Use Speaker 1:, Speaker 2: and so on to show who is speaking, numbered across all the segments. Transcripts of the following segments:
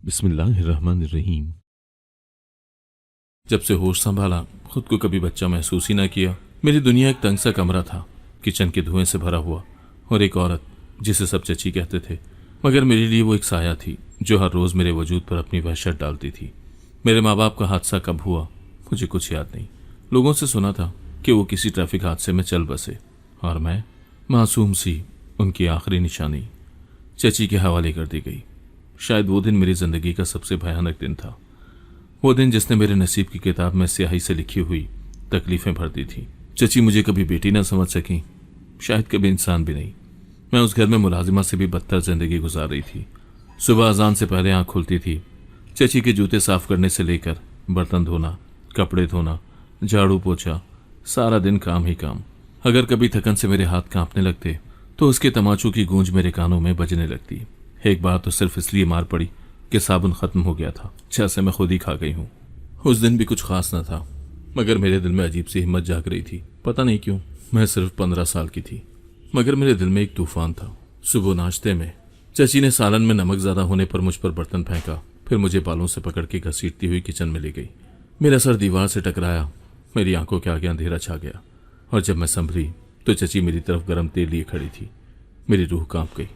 Speaker 1: बिस्मिल्लाहिर्रहमानिर्रहीम। जब से होश संभाला खुद को कभी बच्चा महसूस ही ना किया। मेरी दुनिया एक तंग सा कमरा था, किचन के धुएं से भरा हुआ, और एक औरत जिसे सब चची कहते थे, मगर मेरे लिए वो एक साया थी जो हर रोज़ मेरे वजूद पर अपनी वहशत डालती थी। मेरे माँ बाप का हादसा कब हुआ मुझे कुछ याद नहीं। लोगों से सुना था कि वो किसी ट्रैफिक हादसे में चल बसे, और मैं मासूम सी उनकी आखिरी निशानी चची के हवाले कर दी गई। शायद वो दिन मेरी ज़िंदगी का सबसे भयानक दिन था। वो दिन जिसने मेरे नसीब की किताब में स्याही से लिखी हुई तकलीफ़ें भर दी थी। चची मुझे कभी बेटी ना समझ सकी, शायद कभी इंसान भी नहीं। मैं उस घर में मुलाजिमा से भी बदतर ज़िंदगी गुजार रही थी। सुबह अजान से पहले आँख खुलती थी, चची के जूते साफ़ करने से लेकर बर्तन धोना, कपड़े धोना, झाड़ू पोछा, सारा दिन काम ही काम। अगर कभी थकन से मेरे हाथ कांपने लगते तो उसके तमाचों की गूंज मेरे कानों में बजने लगती। एक बार तो सिर्फ इसलिए मार पड़ी कि साबुन खत्म हो गया था, जैसे मैं खुद ही खा गई हूँ। उस दिन भी कुछ खास न था, मगर मेरे दिल में अजीब सी हिम्मत जाग रही थी। पता नहीं क्यों। मैं सिर्फ 15 साल की थी, मगर मेरे दिल में एक तूफान था। सुबह नाश्ते में चची ने सालन में नमक ज़्यादा होने पर मुझ पर बर्तन फेंका, फिर मुझे बालों से पकड़ के घसीटती हुई किचन में ले गई। मेरा सर दीवार से टकराया, मेरी आंखों के आगे अंधेरा छा गया, और जब मैं संभली तो चची मेरी तरफ गर्म तेल लिए खड़ी थी। मेरी रूह कांप गई।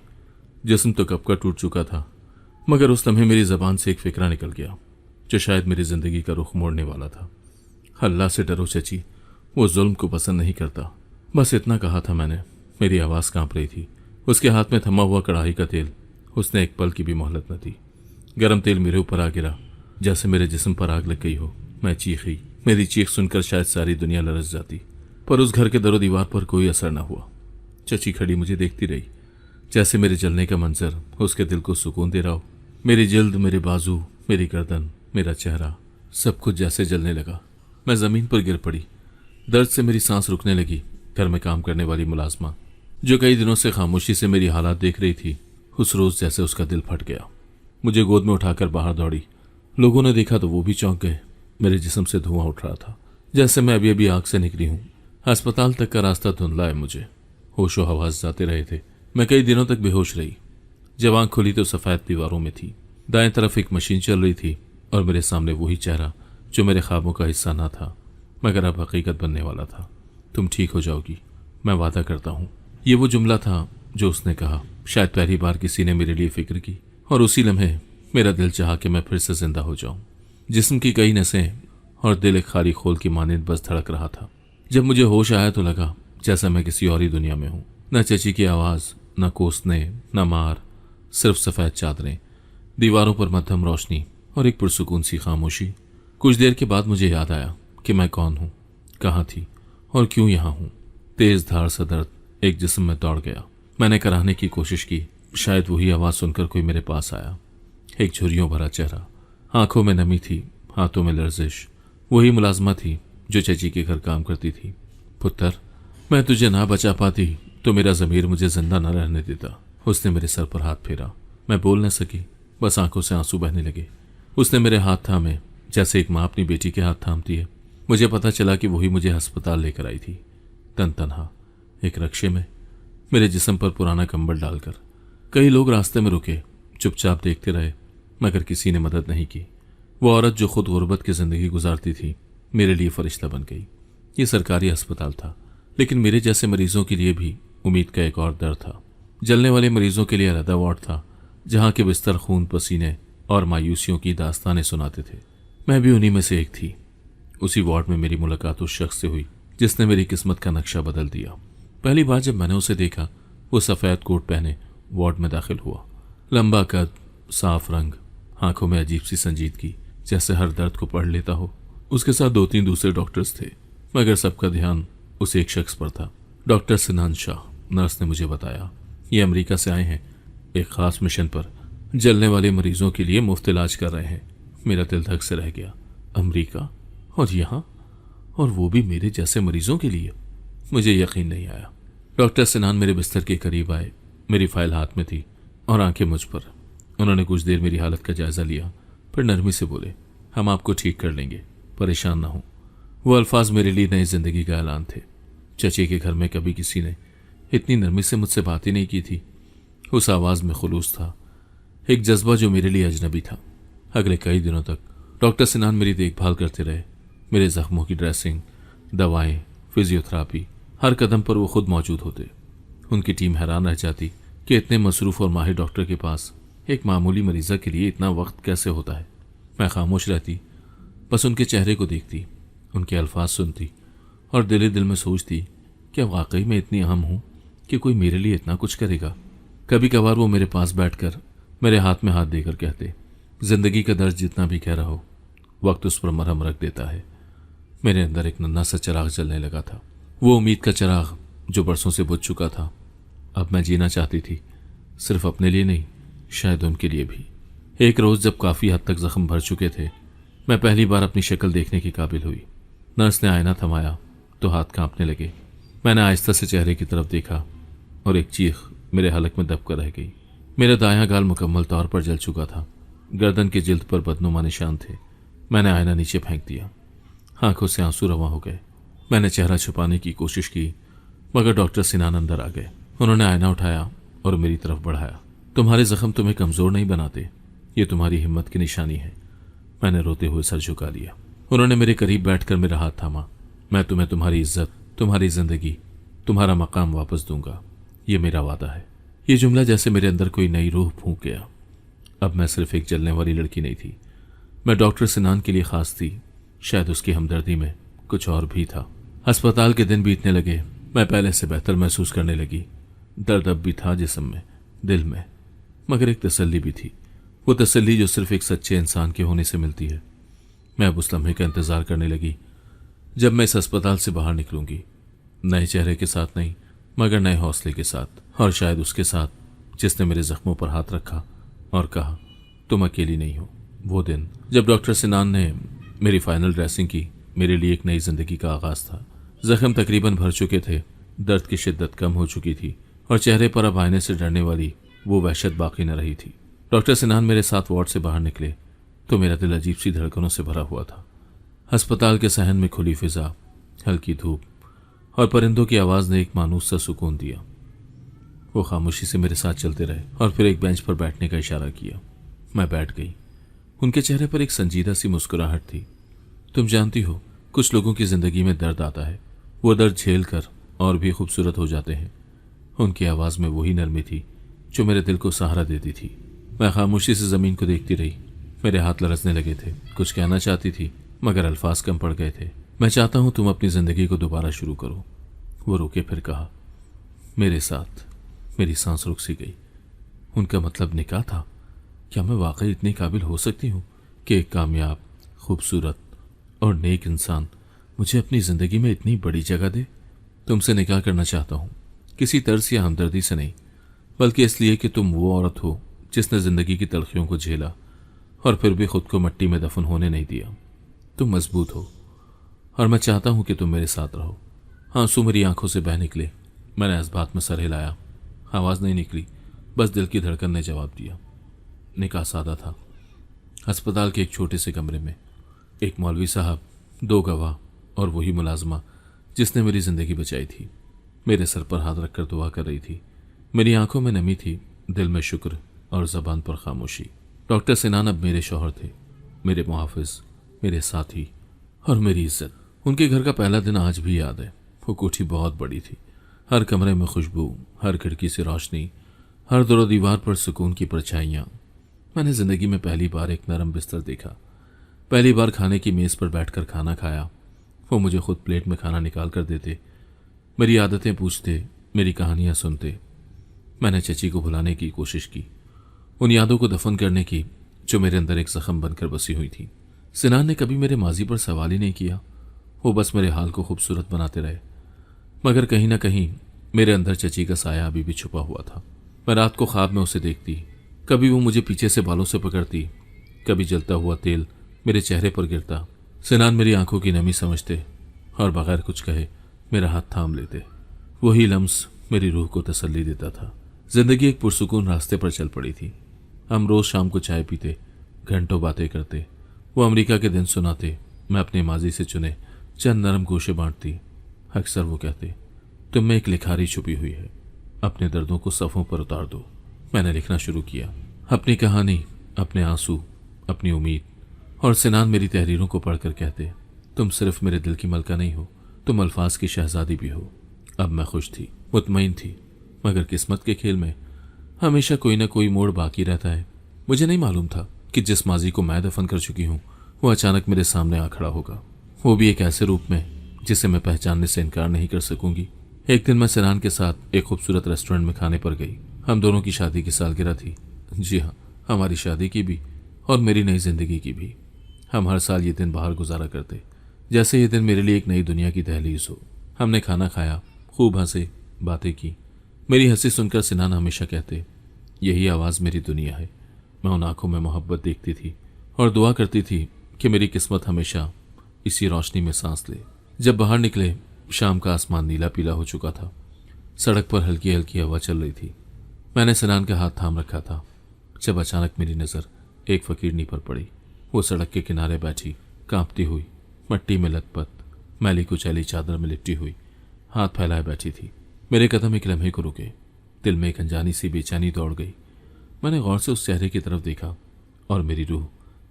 Speaker 1: जिस्म तो कब का टूट चुका था, मगर उस लम्हे मेरी ज़बान से एक फ़िक्रा निकल गया जो शायद मेरी ज़िंदगी का रुख मोड़ने वाला था। अल्लाह से डरो चची, वो जुल्म को पसंद नहीं करता। बस इतना कहा था मैंने। मेरी आवाज़ कांप रही थी। उसके हाथ में थमा हुआ कढ़ाई का तेल, उसने एक पल की भी मोहलत न दी। गर्म तेल मेरे ऊपर आ गिरा, जैसे मेरे जिस्म पर आग लग गई हो। मैं चीखी। मेरी चीख सुनकर शायद सारी दुनिया लरस जाती, पर उस घर के दरो दीवार पर कोई असर न हुआ। चची खड़ी मुझे देखती रही, जैसे मेरे जलने का मंजर उसके दिल को सुकून दे रहा हो। मेरी जिल्द, मेरे बाजू, मेरी गर्दन, मेरा चेहरा, सब कुछ जैसे जलने लगा। मैं ज़मीन पर गिर पड़ी। दर्द से मेरी सांस रुकने लगी। घर में काम करने वाली मुलाजमा, जो कई दिनों से खामोशी से मेरी हालात देख रही थी, उस रोज़ जैसे उसका दिल फट गया। मुझे गोद में उठाकर बाहर दौड़ी। लोगों ने देखा तो वो भी चौंक गए। मेरे जिस्म से धुआं उठ रहा था, जैसे मैं अभी अभी आग से निकली हूँ। अस्पताल तक का रास्ता धुंधला है मुझे। होशो हवास जाते रहे थे। मैं कई दिनों तक बेहोश रही। जब आंख खुली तो सफ़ेद दीवारों में थी। दाएं तरफ एक मशीन चल रही थी, और मेरे सामने वही चेहरा जो मेरे ख्वाबों का हिस्सा ना था, मगर अब हकीकत बनने वाला था। तुम ठीक हो जाओगी, मैं वादा करता हूँ। ये वो जुमला था जो उसने कहा। शायद पहली बार किसी ने मेरे लिए फिक्र की, और उसी लम्हे मेरा दिल चाहा कि मैं फिर से जिंदा हो जाऊं। जिस्म की कई नसें और दिल एक खाली खोल की मानिंद बस धड़क रहा था। जब मुझे होश आया तो लगा जैसा मैं किसी और ही दुनिया में हूँ। न चची की आवाज़, न कोसने, न मार, सिर्फ सफ़ेद चादरें, दीवारों पर मध्यम रोशनी और एक पुरसुकून सी खामोशी। कुछ देर के बाद मुझे याद आया कि मैं कौन हूँ, कहाँ थी और क्यों यहाँ हूँ। तेज़ धार सा दर्द एक जिस्म में दौड़ गया। मैंने कराहने की कोशिश की। शायद वही आवाज़ सुनकर कोई मेरे पास आया। एक झुर्रियों भरा चेहरा, आंखों में नमी थी, हाथों में लर्जिश। वही मुलाजमा थी जो चची के घर काम करती थी। पुत्र, मैं तुझे ना बचा पाती तो मेरा ज़मीर मुझे जिंदा न रहने देता। उसने मेरे सर पर हाथ फेरा। मैं बोल न सकी, बस आंखों से आंसू बहने लगे। उसने मेरे हाथ थामे, जैसे एक माँ अपनी बेटी के हाथ थामती है। मुझे पता चला कि वही मुझे अस्पताल लेकर आई थी, तन तनहा, एक रक्शे में, मेरे जिस्म पर पुराना कंबल डालकर। कई लोग रास्ते में रुके, चुपचाप देखते रहे, मगर किसी ने मदद नहीं की। वो औरत जो खुद गुर्बत की ज़िंदगी गुजारती थी, मेरे लिए फरिश्ता बन गई। ये सरकारी अस्पताल था, लेकिन मेरे जैसे मरीजों के लिए भी उम्मीद का एक और दर था। जलने वाले मरीजों के लिए अलग वार्ड था, जहाँ के बिस्तर खून, पसीने और मायूसियों की दास्तानें सुनाते थे। मैं भी उन्हीं में से एक थी। उसी वार्ड में मेरी मुलाकात उस शख्स से हुई जिसने मेरी किस्मत का नक्शा बदल दिया। पहली बार जब मैंने उसे देखा, वो सफ़ेद कोट पहने वार्ड में दाखिल हुआ। लंबा कद, साफ रंग, आंखों में अजीब सी संजीदगी, जैसे हर दर्द को पढ़ लेता हो। उसके साथ 2-3 दूसरे डॉक्टर्स थे, मगर सबका ध्यान उस एक शख्स पर था। डॉक्टर सिनान शाह, नर्स ने मुझे बताया। ये अमेरिका से आए हैं, एक ख़ास मिशन पर। जलने वाले मरीजों के लिए मुफ्त इलाज कर रहे हैं। मेरा दिल धक से रह गया। अमेरिका, और यहाँ, और वो भी मेरे जैसे मरीजों के लिए। मुझे यकीन नहीं आया। डॉक्टर सिनान मेरे बिस्तर के करीब आए। मेरी फाइल हाथ में थी और आंखें मुझ पर। उन्होंने कुछ देर मेरी हालत का जायज़ा लिया, फिर नरमी से बोले, हम आपको ठीक कर लेंगे, परेशान ना हो। वो अल्फाज मेरे लिए नई जिंदगी का ऐलान थे। चची के घर में कभी किसी ने इतनी नरमी से मुझसे बात ही नहीं की थी। उस आवाज़ में खुलूस था, एक जज्बा जो मेरे लिए अजनबी था। अगले कई दिनों तक डॉक्टर सिनान मेरी देखभाल करते रहे। मेरे जख्मों की ड्रेसिंग, दवाएं, फिजियोथेरापी, हर कदम पर वो खुद मौजूद होते। उनकी टीम हैरान रह जाती कि इतने मसरूफ़ और माहिर डॉक्टर के पास एक मामूली मरीज़ा के लिए इतना वक्त कैसे होता है। मैं खामोश रहती, बस उनके चेहरे को देखती, उनके अल्फाज सुनती और दिल ही दिल में सोचती, क्या वाकई मैं इतनी अहम हूँ कि कोई मेरे लिए इतना कुछ करेगा। कभी कभार वो मेरे पास बैठकर मेरे हाथ में हाथ देकर कहते, जिंदगी का दर्द जितना भी कह रहा हो, वक्त उस पर मरहम रख देता है। मेरे अंदर एक नन्हा सा चिराग जलने लगा था, वो उम्मीद का चिराग जो बरसों से बुझ चुका था। अब मैं जीना चाहती थी, सिर्फ अपने लिए नहीं, शायद उनके लिए भी। एक रोज़ जब काफ़ी हद तक जख्म भर चुके थे, मैं पहली बार अपनी शक्ल देखने की काबिल हुई। नर्स ने आईना थमाया तो हाथ कांपने लगे। मैंने आहिस्ता से चेहरे की तरफ देखा और एक चीख मेरे हलक में दबकर रह गई। मेरा दायां गाल मुकम्मल तौर पर जल चुका था, गर्दन की जिल्द पर बदनुमा निशान थे। मैंने आईना नीचे फेंक दिया, आंखों से आंसू रवा हो गए। मैंने चेहरा छुपाने की कोशिश की, मगर डॉक्टर सिनान अंदर आ गए। उन्होंने आईना उठाया और मेरी तरफ बढ़ाया। तुम्हारे जख्म तुम्हें कमज़ोर नहीं बनाते, ये तुम्हारी हिम्मत की निशानी है। मैंने रोते हुए सर झुका लिया। उन्होंने मेरे करीब बैठकर मेरा हाथ थामा। मैं तुम्हें तुम्हारी इज्जत, तुम्हारी जिंदगी, तुम्हारा मकाम वापस दूंगा, ये मेरा वादा है। ये जुमला जैसे मेरे अंदर कोई नई रूह फूंक गया। अब मैं सिर्फ एक जलने वाली लड़की नहीं थी, मैं डॉक्टर सिनान के लिए खास थी। शायद उसकी हमदर्दी में कुछ और भी था। अस्पताल के दिन बीतने लगे, मैं पहले से बेहतर महसूस करने लगी। दर्द अब भी था जिस्म में, दिल में, मगर एक तसल्ली भी थी, वो तसल्ली जो सिर्फ एक सच्चे इंसान के होने से मिलती है। मैं अब उस लम्हे का इंतजार करने लगी जब मैं इस अस्पताल से बाहर निकलूंगी, नए चेहरे के साथ नहीं, मगर नए हौसले के साथ, और शायद उसके साथ जिसने मेरे जख्मों पर हाथ रखा और कहा, तुम अकेली नहीं हो। वो दिन जब डॉक्टर सिनान ने मेरी फाइनल ड्रेसिंग की, मेरे लिए एक नई जिंदगी का आगाज था। जख्म तकरीबन भर चुके थे, दर्द की शिद्दत कम हो चुकी थी और चेहरे पर अब आईने से डरने वाली वो वहशत बाकी न रही थी। डॉक्टर सिनान मेरे साथ वार्ड से बाहर निकले तो मेरा दिल अजीब सी धड़कनों से भरा हुआ था। अस्पताल के सहन में खुली फिजा, हल्की धूप और परिंदों की आवाज़ ने एक मानूस सा सुकून दिया। वो खामोशी से मेरे साथ चलते रहे और फिर एक बेंच पर बैठने का इशारा किया। मैं बैठ गई। उनके चेहरे पर एक संजीदा सी मुस्कुराहट थी। तुम जानती हो, कुछ लोगों की जिंदगी में दर्द आता है, वो दर्द झेल कर और भी खूबसूरत हो जाते हैं। उनकी आवाज़ में वही नरमी थी जो मेरे दिल को सहारा देती थी। मैं खामोशी से ज़मीन को देखती रही। मेरे हाथ लरसने लगे थे, कुछ कहना चाहती थी मगर अल्फाज कम पड़ गए थे। मैं चाहता हूँ तुम अपनी ज़िंदगी को दोबारा शुरू करो। वो रुके, फिर कहा, मेरे साथ। मेरी सांस रुक सी गई। उनका मतलब निकाह था? क्या मैं वाकई इतनी काबिल हो सकती हूँ कि एक कामयाब, खूबसूरत और नेक इंसान मुझे अपनी ज़िंदगी में इतनी बड़ी जगह दे? तुमसे निकाह करना चाहता हूँ, किसी तर्स या हमदर्दी से नहीं, बल्कि इसलिए कि तुम वो औरत हो जिसने ज़िंदगी की तलखियों को झेला और फिर भी खुद को मिट्टी में दफन होने नहीं दिया। तुम मजबूत हो और मैं चाहता हूँ कि तुम मेरे साथ रहो। आंसू मेरी आंखों से बह निकले। मैंने इस बात में सर हिलाया। आवाज़ नहीं निकली, बस दिल की धड़कन ने जवाब दिया। निकाह सादा था। अस्पताल के एक छोटे से कमरे में एक मौलवी साहब, 2 गवाह और वही मुलाजमा जिसने मेरी ज़िंदगी बचाई थी, मेरे सर पर हाथ रखकर दुआ कर रही थी। मेरी आंखों में नमी थी, दिल में शुक्र और ज़बान पर खामोशी। डॉक्टर सिनान अब मेरे शौहर थे, मेरे मुहाफिज, मेरे साथी और मेरी इज्जत। उनके घर का पहला दिन आज भी याद है। वो कोठी बहुत बड़ी थी, हर कमरे में खुशबू, हर खिड़की से रोशनी, हर दरो दीवार पर सुकून की परछाइयाँ। मैंने ज़िंदगी में पहली बार एक नरम बिस्तर देखा, पहली बार खाने की मेज़ पर बैठकर खाना खाया। वो मुझे खुद प्लेट में खाना निकाल कर देते, मेरी आदतें पूछते, मेरी कहानियाँ सुनते। मैंने चची को भुलाने की कोशिश की, उन यादों को दफन करने की जो मेरे अंदर एक जख्म बनकर बसी हुई थी। सिनान ने कभी मेरे माजी पर सवाल ही नहीं किया, वो बस मेरे हाल को खूबसूरत बनाते रहे। मगर कहीं ना कहीं मेरे अंदर चची का साया अभी भी छुपा हुआ था। मैं रात को ख्वाब में उसे देखती, कभी वो मुझे पीछे से बालों से पकड़ती, कभी जलता हुआ तेल मेरे चेहरे पर गिरता। सिनान मेरी आंखों की नमी समझते और बगैर कुछ कहे मेरा हाथ थाम लेते। वही लम्स मेरी रूह को तसल्ली देता था। जिंदगी एक पुरसुकून रास्ते पर चल पड़ी थी। हम रोज़ शाम को चाय पीते, घंटों बातें करते। वो अमेरिका के दिन सुनाते, मैं अपने माजी से चुने चंद नरम गोशे बांटती। अक्सर वो कहते, तुम में एक लिखारी छुपी हुई है, अपने दर्दों को सफ़ों पर उतार दो। मैंने लिखना शुरू किया, अपनी कहानी, अपने आंसू, अपनी उम्मीद। और सिनान मेरी तहरीरों को पढ़कर कहते, तुम सिर्फ मेरे दिल की मलका नहीं हो, तुम अल्फाज की शहजादी भी हो। अब मैं खुश थी, मुतमईन थी, मगर किस्मत के खेल में हमेशा कोई ना कोई मोड़ बाकी रहता है। मुझे नहीं मालूम था कि जिस माजी को मैं दफन कर चुकी हूँ वो अचानक मेरे सामने आ खड़ा होगा, वो भी एक ऐसे रूप में जिसे मैं पहचानने से इनकार नहीं कर सकूंगी। एक दिन मैं सिनान के साथ एक खूबसूरत रेस्टोरेंट में खाने पर गई। हम दोनों की शादी की सालगिरह थी। जी हाँ, हमारी शादी की भी और मेरी नई जिंदगी की भी। हम हर साल ये दिन बाहर गुजारा करते, जैसे ये दिन मेरे लिए एक नई दुनिया की दहलीज हो। हमने खाना खाया, खूब हंसे, बातें की। मेरी हंसी सुनकर सिनान हमेशा कहते, यही आवाज़ मेरी दुनिया है। मैं उन आंखों में मोहब्बत देखती थी और दुआ करती थी कि मेरी किस्मत हमेशा इसी रोशनी में सांस ले। जब बाहर निकले, शाम का आसमान नीला पीला हो चुका था। सड़क पर हल्की हल्की हवा चल रही थी। मैंने सिनान का हाथ थाम रखा था जब अचानक मेरी नज़र एक फकीरनी पर पड़ी। वो सड़क के किनारे बैठी, कांपती हुई, मट्टी में लथपथ, मैली कुचैली चादर में लिपटी हुई, हाथ फैलाए बैठी थी। मेरे कदम एक लम्हे को रुके। दिल में एक अनजानी सी बेचैनी दौड़ गई। मैंने गौर से उस चेहरे की तरफ देखा और मेरी रूह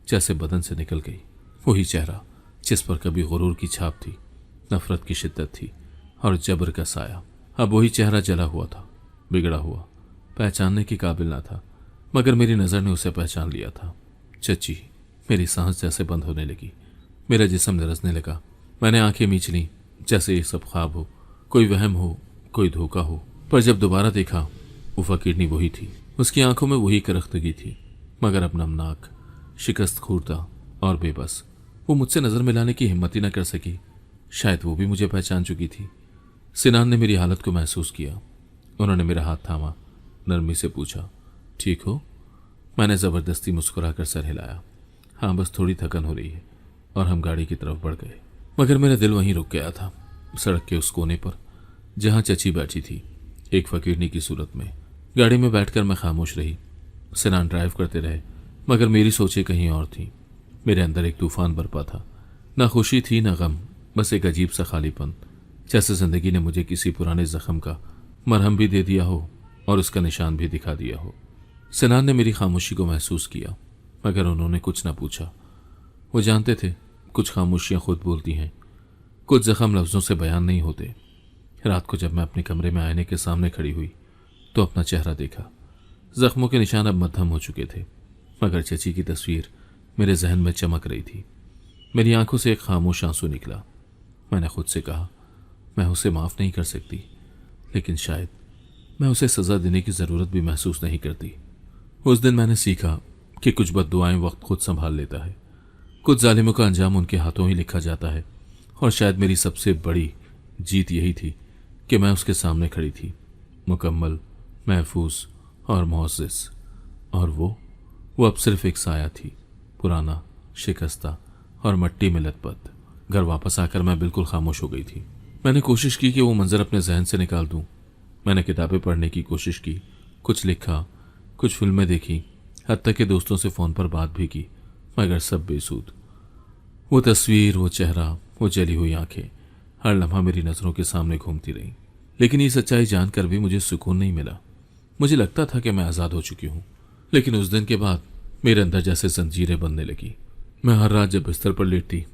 Speaker 1: जैसे बदन से निकल गई। वही चेहरा जिस पर कभी गुरूर की छाप थी, नफरत की शिद्दत थी और जबर का साया। अब वही चेहरा जला हुआ था, बिगड़ा हुआ, पहचानने के काबिल ना था, मगर मेरी नज़र ने उसे पहचान लिया था। चची। मेरी सांस जैसे बंद होने लगी, मेरा जिस्म लरजने लगा। मैंने आंखें मींच लीं, जैसे ये सब ख्वाब हो, कोई वहम हो, कोई धोखा हो। पर जब दोबारा देखा, वो फकीरनी वही थी। उसकी आंखों में वही करख्तगी थी, मगर अब नमनाक, शिकस्त खूरदा और बेबस। वो मुझसे नज़र मिलाने की हिम्मत ही न कर सकी। शायद वो भी मुझे पहचान चुकी थी। सिनान ने मेरी हालत को महसूस किया। उन्होंने मेरा हाथ थामा, नरमी से पूछा, ठीक हो? मैंने ज़बरदस्ती मुस्कुराकर सर हिलाया। हाँ, बस थोड़ी थकन हो रही है। और हम गाड़ी की तरफ बढ़ गए, मगर मेरा दिल वहीं रुक गया था, सड़क के उस कोने पर जहाँ चची बैठी थी, एक फकीरनी की सूरत में। गाड़ी में बैठकर मैं खामोश रही। सिनान ड्राइव करते रहे, मगर मेरी सोचें कहीं और थीं। मेरे अंदर एक तूफान बरपा था। ना खुशी थी, ना गम, बस एक अजीब सा खालीपन, जैसे जिंदगी ने मुझे किसी पुराने जख्म का मरहम भी दे दिया हो और उसका निशान भी दिखा दिया हो। सिनान ने मेरी खामोशी को महसूस किया, मगर उन्होंने कुछ ना पूछा। वो जानते थे कुछ खामोशियां खुद बोलती हैं, कुछ जख्म लफ्ज़ों से बयान नहीं होते। रात को जब मैं अपने कमरे में आईने के सामने खड़ी हुई तो अपना चेहरा देखा। जख्मों के निशान अब मध्यम हो चुके थे, मगर चची की तस्वीर मेरे जहन में चमक रही थी। मेरी आंखों से एक खामोश आंसू निकला। मैंने खुद से कहा, मैं उसे माफ़ नहीं कर सकती, लेकिन शायद मैं उसे सज़ा देने की ज़रूरत भी महसूस नहीं करती। उस दिन मैंने सीखा कि कुछ बद्दुआएं वक्त खुद संभाल लेता है। कुछ जालिमों का अंजाम उनके हाथों ही लिखा जाता है। और शायद मेरी सबसे बड़ी जीत यही थी कि मैं उसके सामने खड़ी थी, मुकम्मल, महफूज और मुअज़्ज़ज़। और वो अब सिर्फ एक साया थी, पुराना, शिकस्ता और मट्टी में लथपथ। घर वापस आकर मैं बिल्कुल खामोश हो गई थी। मैंने कोशिश की कि वो मंजर अपने जहन से निकाल दूं। मैंने किताबें पढ़ने की कोशिश की, कुछ लिखा, कुछ फिल्में देखी, हत्ता के दोस्तों से फ़ोन पर बात भी की, मगर सब बेसूद। वो तस्वीर, वो चेहरा, वो जली हुई आंखें हर लम्हा मेरी नज़रों के सामने घूमती रहीं। लेकिन ये सच्चाई जानकर भी मुझे सुकून नहीं मिला। मुझे लगता था कि मैं आज़ाद हो चुकी हूँ, लेकिन उस दिन के बाद मेरे अंदर जैसे जंजीरें बनने लगी। मैं हर रात जब बिस्तर पर लेटती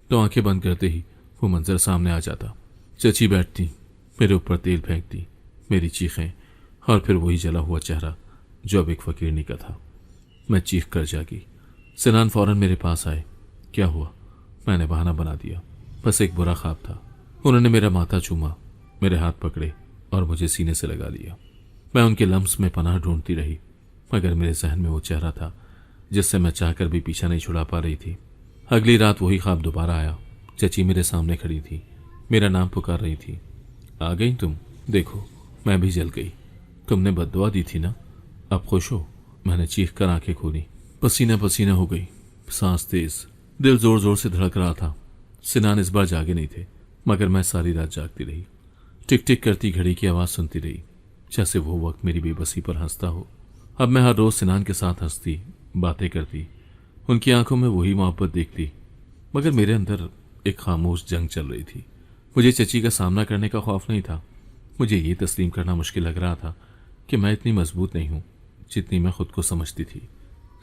Speaker 1: तो आंखें बंद करते ही वो मंजर सामने आ जाता। चची बैठती, मेरे ऊपर तेल फेंकती, मेरी चीखें, और फिर वही जला हुआ चेहरा जो अब एक फकीरनी का था। मैं चीख कर जागी। सिनान फौरन मेरे पास आए। क्या हुआ? मैंने बहाना बना दिया, बस एक बुरा ख्वाब था। उन्होंने मेरा माथा चूमा, मेरे हाथ पकड़े और मुझे सीने से लगा लिया। मैं उनके लम्स में पनाह ढूंढती रही, मगर मेरे जहन में वो चेहरा था जिससे मैं चाहकर भी पीछा नहीं छुड़ा पा रही थी। अगली रात वही ख्वाब दोबारा आया। चची मेरे सामने खड़ी थी, मेरा नाम पुकार रही थी। आ गई तुम? देखो, मैं भी जल गई। तुमने बद्दुआ दी थी ना, अब खुश हो? मैंने चीख कर आंखें खोली, पसीना पसीना हो गई, सांस तेज, दिल जोर जोर से धड़क रहा था। सिनान इस बार जागे नहीं थे, मगर मैं सारी रात जागती रही। टिक टिक करती घड़ी की आवाज़ सुनती रही, जैसे वो वक्त मेरी बेबसी पर हंसता हो। अब मैं हर रोज़ सिनान के साथ हंसती, बातें करती, उनकी आंखों में वही मोहब्बत देखती, मगर मेरे अंदर एक खामोश जंग चल रही थी। मुझे चची का सामना करने का खौफ नहीं था, मुझे ये तस्लीम करना मुश्किल लग रहा था कि मैं इतनी मजबूत नहीं हूँ जितनी मैं खुद को समझती थी।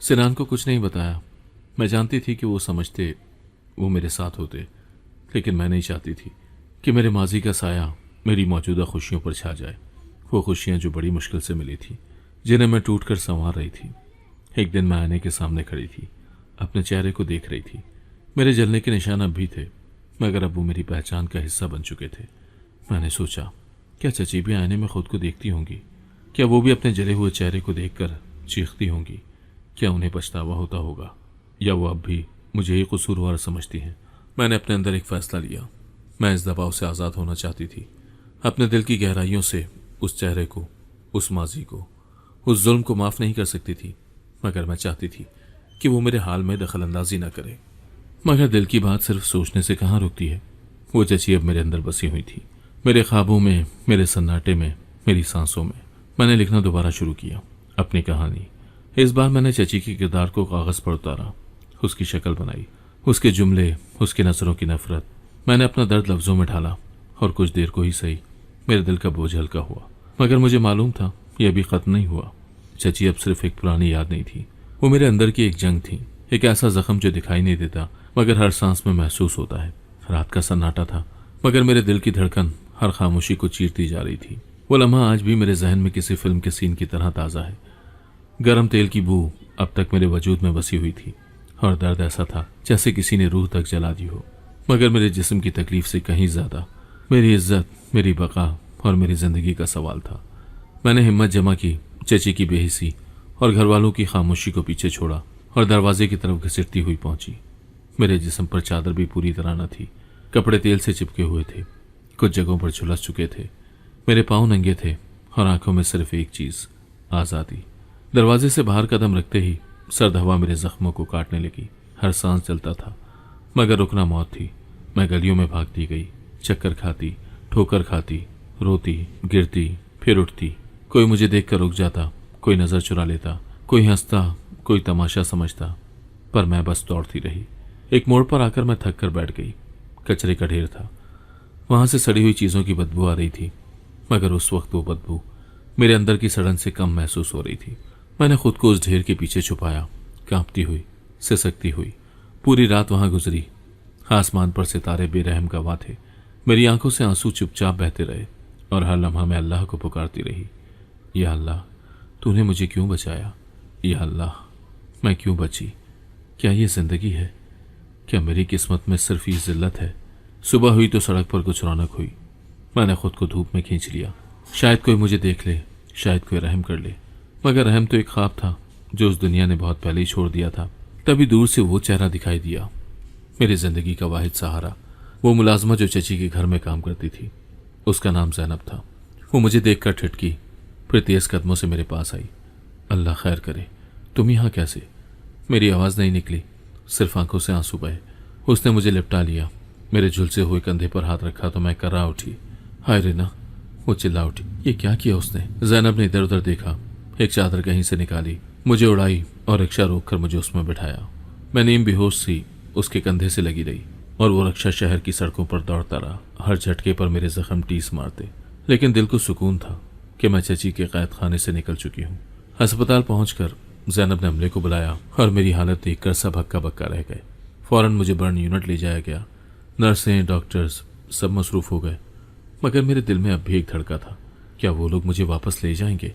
Speaker 1: सिनान को कुछ नहीं बताया, मैं जानती थी कि वो समझते, वो मेरे साथ होते, लेकिन मैं नहीं चाहती थी कि मेरे माजी का साया मेरी मौजूदा खुशियों पर छा जाए। वो खुशियाँ जो बड़ी मुश्किल से मिली थी, जिन्हें मैं टूट कर संवार रही थी। एक दिन मैं आईने के सामने खड़ी थी, अपने चेहरे को देख रही थी। मेरे जलने के निशान अब भी थे, मगर अब वो मेरी पहचान का हिस्सा बन चुके थे। मैंने सोचा, क्या चची भी आईने में खुद को देखती होंगी? क्या वो भी अपने जले हुए चेहरे को देखकर चीखती होंगी? क्या उन्हें पछतावा होता होगा, या वो अब भी मुझे ही कसूरवार समझती हैं? मैंने अपने अंदर एक फैसला लिया। मैं इस दबाव से आज़ाद होना चाहती थी, अपने दिल की गहराइयों से। उस चेहरे को, उस माजी को, उस जुल्म को माफ़ नहीं कर सकती थी, मगर मैं चाहती थी कि वो मेरे हाल में दखल अंदाजी न करे। मगर दिल की बात सिर्फ सोचने से कहाँ रुकती है। वो चची अब मेरे अंदर बसी हुई थी, मेरे ख्वाबों में, मेरे सन्नाटे में, मेरी सांसों में। मैंने लिखना दोबारा शुरू किया, अपनी कहानी। इस बार मैंने चची के किरदार को कागज़ पर उतारा, उसकी शक्ल बनाई, उसके जुमले, उसकी नज़रों की नफरत। मैंने अपना दर्द लफ्ज़ों में ढाला, और कुछ देर को ही सही मेरे दिल का बोझ हल्का हुआ। मगर मुझे मालूम था यह अभी ख़त्म नहीं हुआ। चची अब सिर्फ एक पुरानी याद नहीं थी, वो मेरे अंदर की एक जंग थी, एक ऐसा जख्म जो दिखाई नहीं देता मगर हर सांस में महसूस होता है। रात का सन्नाटा था, मगर मेरे दिल की धड़कन हर खामोशी को चीरती जा रही थी। वो लम्हा आज भी मेरे जहन में किसी फिल्म के सीन की तरह ताज़ा है। गर्म तेल की बू अब तक मेरे वजूद में बसी हुई थी, और दर्द ऐसा था जैसे किसी ने रूह तक जला दी हो। मगर मेरे जिस्म की तकलीफ से कहीं ज़्यादा मेरी इज्जत, मेरी बका और मेरी ज़िंदगी का सवाल था। मैंने हिम्मत जमा की, चची की बेहिसी और घर वालों की खामोशी को पीछे छोड़ा और दरवाजे की तरफ घसीटती हुई पहुंची। मेरे जिस्म पर चादर भी पूरी तरह न थी, कपड़े तेल से चिपके हुए थे, कुछ जगहों पर झुलस चुके थे। मेरे पाँव नंगे थे और आंखों में सिर्फ एक चीज़, आज़ादी। दरवाजे से बाहर कदम रखते ही सर्द हवा मेरे जख्मों को काटने लगी। हर सांस चलता था, मगर रुकना मौत थी। मैं गलियों में भागती गई, चक्कर खाती, ठोकर खाती, रोती, गिरती, फिर उठती। कोई मुझे देखकर रुक जाता, कोई नज़र चुरा लेता, कोई हंसता, कोई तमाशा समझता, पर मैं बस दौड़ती रही। एक मोड़ पर आकर मैं थक कर बैठ गई। कचरे का ढेर था, वहां से सड़ी हुई चीज़ों की बदबू आ रही थी, मगर उस वक्त वो बदबू मेरे अंदर की सड़न से कम महसूस हो रही थी। मैंने खुद को उस ढेर के पीछे छुपाया, कांपती हुई, सिसकती हुई। पूरी रात वहां गुजरी। आसमान पर सितारे बेरहम गवाह थे। मेरी आंखों से आंसू चुपचाप बहते रहे, और हर लम्हा मैं अल्लाह को पुकारती रही, या अल्लाह, तूने मुझे क्यों बचाया? या अल्लाह, मैं क्यों बची? क्या ये जिंदगी है? क्या मेरी किस्मत में सिर्फ ये जिल्लत है? सुबह हुई तो सड़क पर कुछ रौनक हुई। मैंने खुद को धूप में खींच लिया। शायद कोई मुझे देख ले, शायद कोई रहम कर ले, मगर रहम तो एक ख्वाब था जो उस दुनिया ने बहुत पहले ही छोड़ दिया था। तभी दूर से वो चेहरा दिखाई दिया, मेरी जिंदगी का वाहिद सहारा, वो मुलाजमा जो चची के घर में काम करती थी। उसका नाम ज़ैनब था। वो मुझे देखकर ठिठकी, फिर तेज कदमों से मेरे पास आई। अल्लाह खैर करे, तुम यहाँ कैसे? मेरी आवाज़ नहीं निकली, सिर्फ आंखों से आंसू बहे। उसने मुझे लिपटा लिया, मेरे झुलसे हुए कंधे पर हाथ रखा तो मैं कर्रा उठी। हाय रेना, वो चिल्ला उठी। ये क्या किया उसने? ज़ैनब ने इधर उधर देखा, एक चादर कहीं से निकाली, मुझे उड़ाई और रिक्शा रोककर मुझे उसमें बिठाया। मैं नीम बेहोश सी उसके कंधे से लगी रही, और वो रिक्शा शहर की सड़कों पर दौड़ता रहा। हर झटके पर मेरे जख्म टीस मारते, लेकिन दिल को सुकून था कि मैं चची के कैद खाने से निकल चुकी हूँ। अस्पताल पहुंचकर ज़ैनब ने अमले को बुलाया, और मेरी हालत देखकर सब हक्का बक्का रह गए। फौरन मुझे बर्न यूनिट ले जाया गया। नर्सें, डॉक्टर्स सब मसरूफ़ हो गए, मगर मेरे दिल में अब भी एक धड़का था, क्या वो लोग मुझे वापस ले जाएंगे?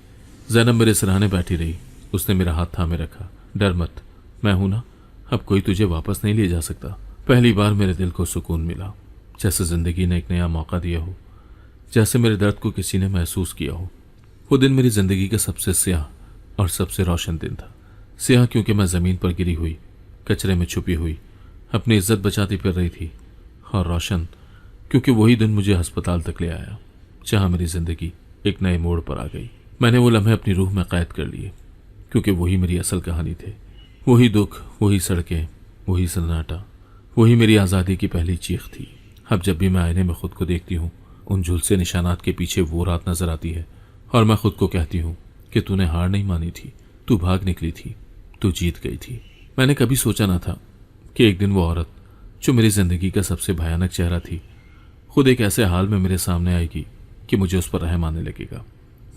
Speaker 1: ज़ैनब मेरे सिरहाने बैठी रही। उसने मेरा हाथ थामे रखा। डर मत, मैं हूं ना, अब कोई तुझे वापस नहीं ले जा सकता। पहली बार मेरे दिल को सुकून मिला, जैसे जिंदगी ने एक नया मौका दिया हो, जैसे मेरे दर्द को किसी ने महसूस किया हो। वो दिन मेरी जिंदगी का सबसे स्याह और सबसे रोशन दिन था। स्याह क्योंकि मैं ज़मीन पर गिरी हुई, कचरे में छुपी हुई, अपनी इज्जत बचाती फिर रही थी, और रोशन क्योंकि वही दिन मुझे अस्पताल तक ले आया, जहाँ मेरी जिंदगी एक नए मोड़ पर आ गई। मैंने वो लम्हे अपनी रूह में कैद कर लिए, क्योंकि वही मेरी असल कहानी थे। वही दुख, वही सड़कें, वही सन्नाटा, वही मेरी आज़ादी की पहली चीख थी। अब जब भी मैं आईने में खुद को देखती हूँ, उन झुलसे निशानात के पीछे वो रात नजर आती है, और मैं खुद को कहती हूँ कि तूने हार नहीं मानी थी, तू भाग निकली थी, तू जीत गई थी। मैंने कभी सोचा ना था कि एक दिन वो औरत जो मेरी जिंदगी का सबसे भयानक चेहरा थी, खुद एक ऐसे हाल में मेरे सामने आएगी कि मुझे उस पर रहम आने लगेगा।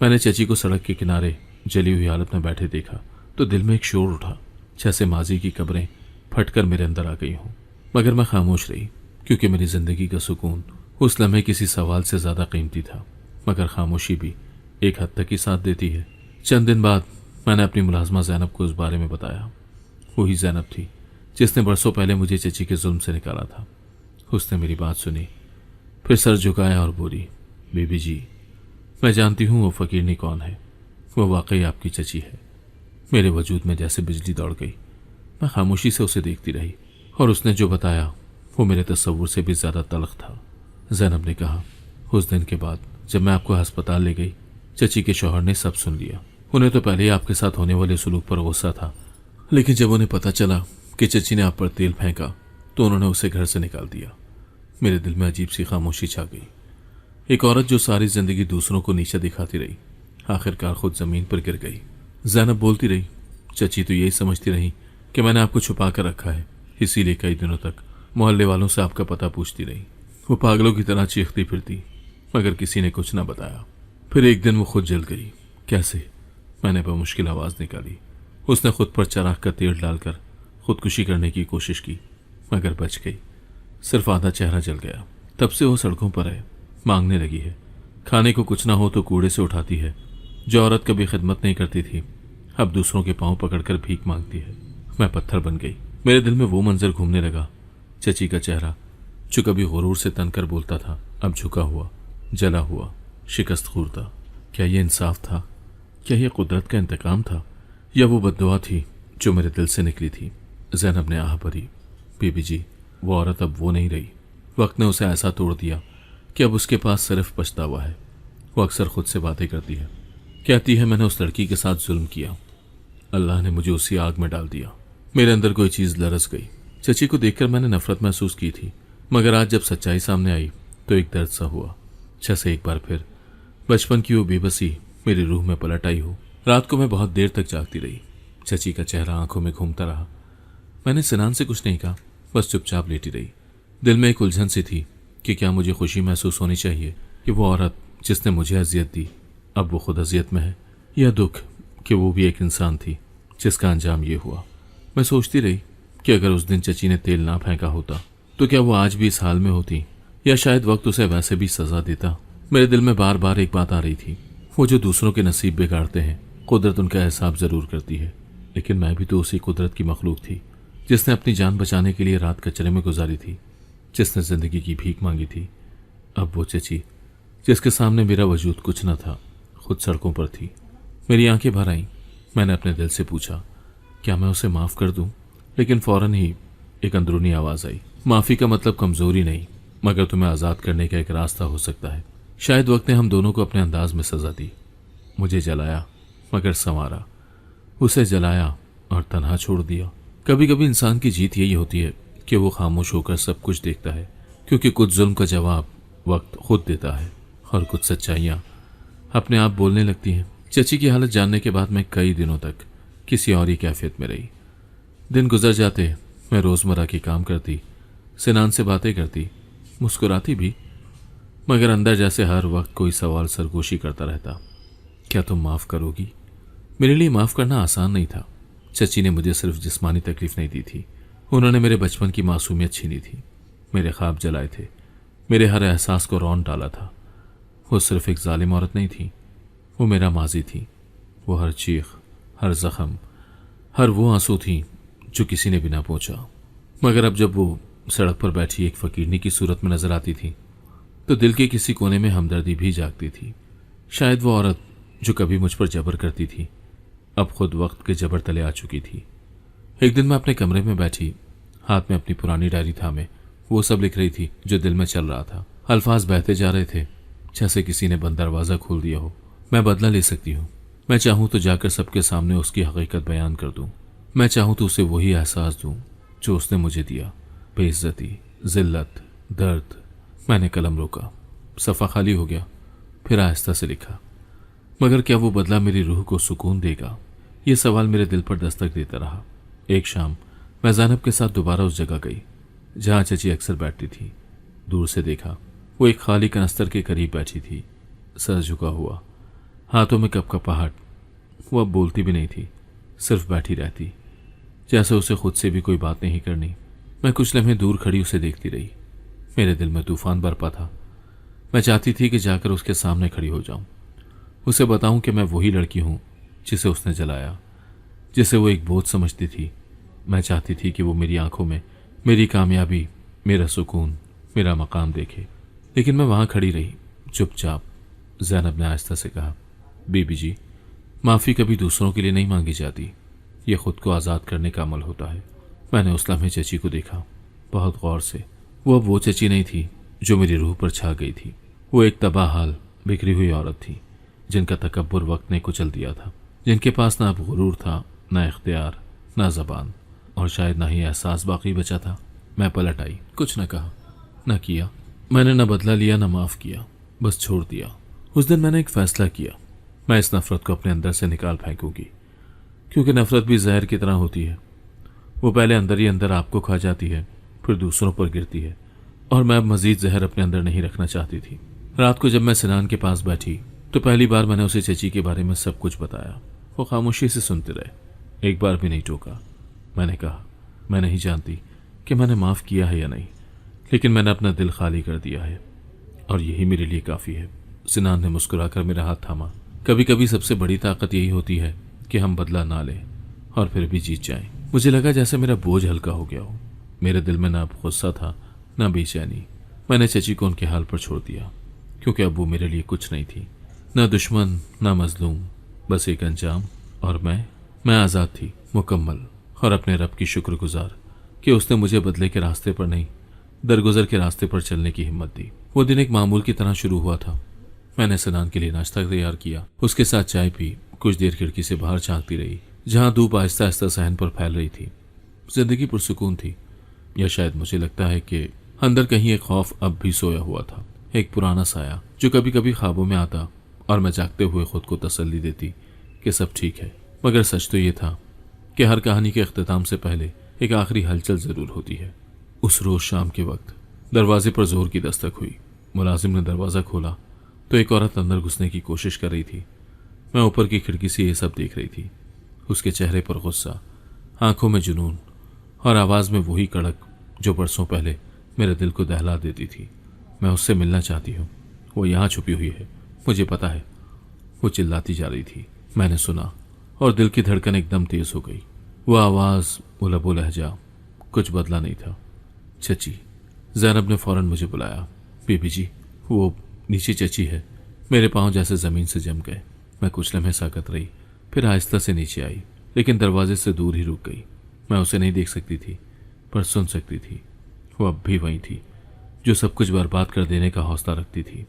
Speaker 1: मैंने चची को सड़क के किनारे जली हुई हालत में बैठे देखा तो दिल में एक शोर उठा, जैसे माजी की कब्रें फटकर मेरे अंदर आ गई हूँ। मगर मैं खामोश रही, क्योंकि मेरी जिंदगी का सुकून उस लम्हे किसी सवाल से ज़्यादा कीमती था। मगर खामोशी भी एक हद तक ही साथ देती है। चंद दिन बाद मैंने अपनी मुलाजमा ज़ैनब को इस बारे में बताया। वही ज़ैनब थी जिसने बरसों पहले मुझे चची के जुल्म से निकाला था। उसने मेरी बात सुनी, फिर सर झुकाया और बोली, बीबी जी, मैं जानती हूँ वो फ़कीरनी कौन है। वो वाकई आपकी चची है। मेरे वजूद में जैसे बिजली दौड़ गई। मैं खामोशी से उसे देखती रही और उसने जो बताया वो मेरे तस्वुर से भी ज़्यादा तल्ख था। ज़ैनब ने कहा, उस दिन के बाद जब मैं आपको अस्पताल ले गई, चची के शौहर ने सब सुन लिया। उन्हें तो पहले ही आपके साथ होने वाले सलूक पर गुस्सा था, लेकिन जब उन्हें पता चला कि चची ने आप पर तेल फेंका तो उन्होंने उसे घर से निकाल दिया। मेरे दिल में अजीब सी खामोशी छा गई। एक औरत जो सारी जिंदगी दूसरों को नीचा दिखाती रही, आखिरकार खुद जमीन पर गिर गई। ज़ैनब बोलती रही, चची तो यही समझती रही कि मैंने आपको छुपा कर रखा है, इसीलिए कई दिनों तक मोहल्ले वालों से आपका पता पूछती रही। वो पागलों की तरह चीखती फिरती, मगर किसी ने कुछ न बताया। फिर एक दिन वो खुद जल गई। कैसे? मैंने बमुश्किल आवाज़ निकाली। उसने खुद पर चराग का तेल डालकर खुदकुशी करने की कोशिश की, मगर बच गई। सिर्फ आधा चेहरा जल गया। तब से वो सड़कों पर है, मांगने लगी है। खाने को कुछ ना हो तो कूड़े से उठाती है। जो औरत कभी खिदमत नहीं करती थी, अब दूसरों के पांव पकड़कर भीख मांगती है। मैं पत्थर बन गई। मेरे दिल में वो मंजर घूमने लगा। चची का चेहरा, जो कभी गुरूर से तनकर बोलता था, अब झुका हुआ, जला हुआ, शिकस्त खूरदा। क्या ये इंसाफ था? क्या ये कुदरत का इंतकाम था, या वो बद्दुआ थी जो मेरे दिल से निकली थी? ज़ैनब ने आह भरी, बीबी जी, वो औरत अब वो नहीं रही। वक्त ने उसे ऐसा तोड़ दिया कि अब उसके पास सिर्फ पछतावा है। वो अक्सर खुद से बातें करती है, कहती है मैंने उस लड़की के साथ जुल्म किया, अल्लाह ने मुझे उसी आग में डाल दिया। मेरे अंदर कोई चीज़ लरस गई। चची को देखकर मैंने नफरत महसूस की थी, मगर आज जब सच्चाई सामने आई तो एक दर्द सा हुआ, जैसे एक बार फिर बचपन की वो बेबसी मेरी रूह में पलट आई हो। रात को मैं बहुत देर तक जागती रही। चची का चेहरा आंखों में घूमता रहा। मैंने सिनान से कुछ नहीं कहा, बस चुपचाप लेटी रही। दिल में एक उलझन सी थी कि क्या मुझे खुशी महसूस होनी चाहिए कि वो औरत जिसने मुझे अजियत दी अब वो खुद अजियत में है, या दुख कि वो भी एक इंसान थी जिसका अंजाम ये हुआ। मैं सोचती रही कि अगर उस दिन चची ने तेल ना फेंका होता तो क्या वो आज भी इस हाल में होती, या शायद वक्त उसे वैसे भी सजा देता। मेरे दिल में बार बार एक बात आ रही थी, वो जो दूसरों के नसीब बिगाड़ते हैं, कुदरत उनका हिसाब जरूर करती है, लेकिन मैं भी तो उसी कुदरत की मखलूक थी जिसने अपनी जान बचाने के लिए रात कचरे में गुजारी थी, जिसने जिंदगी की भीख मांगी थी। अब वो चची जिसके सामने मेरा वजूद कुछ न था, खुद सड़कों पर थी। मेरी आंखें भर आईं। मैंने अपने दिल से पूछा, क्या मैं उसे माफ़ कर दूं? लेकिन फौरन ही एक अंदरूनी आवाज़ आई, माफ़ी का मतलब कमज़ोरी नहीं, मगर तुम्हें आज़ाद करने का एक रास्ता हो सकता है। शायद वक्त ने हम दोनों को अपने अंदाज में सज़ा दी। मुझे जलाया मगर संवारा, उसे जलाया और तन्हा छोड़ दिया। कभी कभी इंसान की जीत यही होती है कि वो खामोश होकर सब कुछ देखता है, क्योंकि कुछ जुल्म का जवाब वक्त खुद देता है और कुछ सच्चाइयाँ अपने आप बोलने लगती हैं। चची की हालत जानने के बाद मैं कई दिनों तक किसी और ही कैफियत में रही। दिन गुजर जाते, मैं रोज़मर्रा के काम करती, सिनान से बातें करती, मुस्कुराती भी, मगर अंदर जैसे हर वक्त कोई सवाल सरगोशी करता रहता, क्या तुम माफ़ करोगी? मेरे लिए माफ़ करना आसान नहीं था। चची ने मुझे सिर्फ जिस्मानी तकलीफ नहीं दी थी, उन्होंने मेरे बचपन की मासूमियत छीनी थी, मेरे ख्वाब जलाए थे, मेरे हर एहसास को रौंद डाला था। वो सिर्फ एक जालिम औरत नहीं थी, वो मेरा माजी थी। वो हर चीख, हर जख्म, हर वो आंसू थी जो किसी ने भी ना पहुंचा। मगर अब जब वो सड़क पर बैठी एक फ़कीरनी की सूरत में नजर आती थी तो दिल के किसी कोने में हमदर्दी भी जागती थी। शायद वो औरत जो कभी मुझ पर जबर करती थी अब खुद वक्त के जबर तले आ चुकी थी। एक दिन मैं अपने कमरे में बैठी, हाथ में अपनी पुरानी डायरी थामे वो सब लिख रही थी जो दिल में चल रहा था। अल्फाज बहते जा रहे थे जैसे किसी ने बंद दरवाज़ा खोल दिया हो। मैं बदला ले सकती हूँ, मैं चाहूँ तो जाकर सबके सामने उसकी हकीकत बयान कर दूँ। मैं चाहूँ तो उसे वही एहसास दूँ जो उसने मुझे दिया, बेइज्जती, जिल्लत, दर्द। मैंने कलम रोका, सफ़ा खाली हो गया, फिर आहिस्ता से लिखा। मगर क्या वो बदला मेरी रूह को सुकून देगा? ये सवाल मेरे दिल पर दस्तक देता रहा। एक शाम मैं ज़ैनब के साथ दोबारा उस जगह गई जहाँ चची अक्सर बैठती थी। दूर से देखा, वो एक खाली कनस्तर के करीब बैठी थी, सर झुका हुआ, हाथों में कपकपाहट। वो अब बोलती भी नहीं थी, सिर्फ बैठी रहती। जैसे उसे खुद से भी कोई बात नहीं करनी। मैं कुछ लम्हे दूर खड़ी उसे देखती रही। मेरे दिल में तूफान बरपा था। मैं चाहती थी कि जाकर उसके सामने खड़ी हो जाऊं, उसे बताऊं कि मैं वही लड़की हूं जिसे उसने जलाया, जिसे वो एक बोझ समझती थी। मैं चाहती थी कि वो मेरी आंखों में मेरी कामयाबी, मेरा सुकून, मेरा मकाम देखे। लेकिन मैं वहां खड़ी रही चुपचाप। ज़ैनब ने आहिस्ता से कहा, बीबी जी, माफ़ी कभी दूसरों के लिए नहीं मांगी जाती, ये खुद को आज़ाद करने का अमल होता है। मैंने उस लम्हे चची को देखा बहुत गौर से। वो अब वो चची नहीं थी जो मेरी रूह पर छा गई थी। वो एक तबाह हाल, बिखरी हुई औरत थी जिनका तकब्बुर वक्त ने कुचल दिया था, जिनके पास ना अब गुरूर था, ना इख्तियार, ना ज़बान, और शायद ना ही एहसास बाकी बचा था। मैं पलट आई, कुछ न कहा न किया। मैंने न बदला लिया न माफ़ किया, बस छोड़ दिया। उस दिन मैंने एक फ़ैसला किया, मैं इस नफ़रत को अपने अंदर से निकाल फेंकूंगी, क्योंकि नफ़रत भी जहर की तरह होती है। वो पहले अंदर ही अंदर आपको खा जाती है, फिर दूसरों पर गिरती है, और मैं अब मज़ीद जहर अपने अंदर नहीं रखना चाहती थी। रात को जब मैं सिनान के पास बैठी तो पहली बार मैंने उसे चची के बारे में सब कुछ बताया। वो खामोशी से सुनते रहे, एक बार भी नहीं टोका। मैंने कहा, मैं नहीं जानती कि मैंने माफ़ किया है या नहीं, लेकिन मैंने अपना दिल खाली कर दिया है और यही मेरे लिए काफ़ी है। सिनान ने मुस्कुराकर मेरा हाथ थामा। कभी कभी सबसे बड़ी ताकत यही होती है कि हम बदला ना लें और फिर भी जीत जाएं। मुझे लगा जैसे मेरा बोझ हल्का हो गया हो। मेरे दिल में ना गुस्सा था ना बेचैनी। मैंने चची को उनके हाल पर छोड़ दिया, क्योंकि अब वो मेरे लिए कुछ नहीं थी, ना दुश्मन ना मजलूम, बस एक अंजाम। और मैं आज़ाद थी, मुकम्मल, और अपने रब की शुक्रगुजार कि उसने मुझे बदले के रास्ते पर नहीं, दरगुजर के रास्ते पर चलने की हिम्मत दी। वो दिन एक मामूल की तरह शुरू हुआ था। मैंने सिनान के लिए नाश्ता तैयार किया, उसके साथ चाय पी, कुछ देर खिड़की से बाहर झांकती रही, जहां धूप आहिस्ता आहिस्ता सहन पर फैल रही थी। जिंदगी पुरसुकून थी, या शायद मुझे लगता है कि अंदर कहीं एक खौफ अब भी सोया हुआ था, एक पुराना साया जो कभी कभी ख्वाबों में आता और मैं जागते हुए खुद को तसल्ली देती कि सब ठीक है। मगर सच तो ये था कि हर कहानी के अख्तिताम से पहले एक आखिरी हलचल जरूर होती है। उस रोज शाम के वक्त दरवाजे पर जोर की दस्तक हुई। मुलाजिम ने दरवाज़ा खोला तो एक औरत अंदर घुसने की कोशिश कर रही थी। मैं ऊपर की खिड़की से ये सब देख रही थी। उसके चेहरे पर गुस्सा, आंखों में जुनून और आवाज़ में वही कड़क जो बरसों पहले मेरे दिल को दहला देती थी। मैं उससे मिलना चाहती हूँ, वो यहाँ छुपी हुई है, मुझे पता है। वो चिल्लाती जा रही थी। मैंने सुना और दिल की धड़कन एकदम तेज हो गई। वो आवाज़, वो लबो लहजा, कुछ बदला नहीं था। चची। ज़ैनब ने फौरन मुझे बुलाया। बीबी जी, वो नीचे चची है। मेरे पांव जैसे ज़मीन से जम गए। मैं कुछ लम्हे साकत रही, फिर आहिस्ता से नीचे आई, लेकिन दरवाजे से दूर ही रुक गई। मैं उसे नहीं देख सकती थी, पर सुन सकती थी। वो अब भी वही थी जो सब कुछ बर्बाद कर देने का हौसला रखती थी।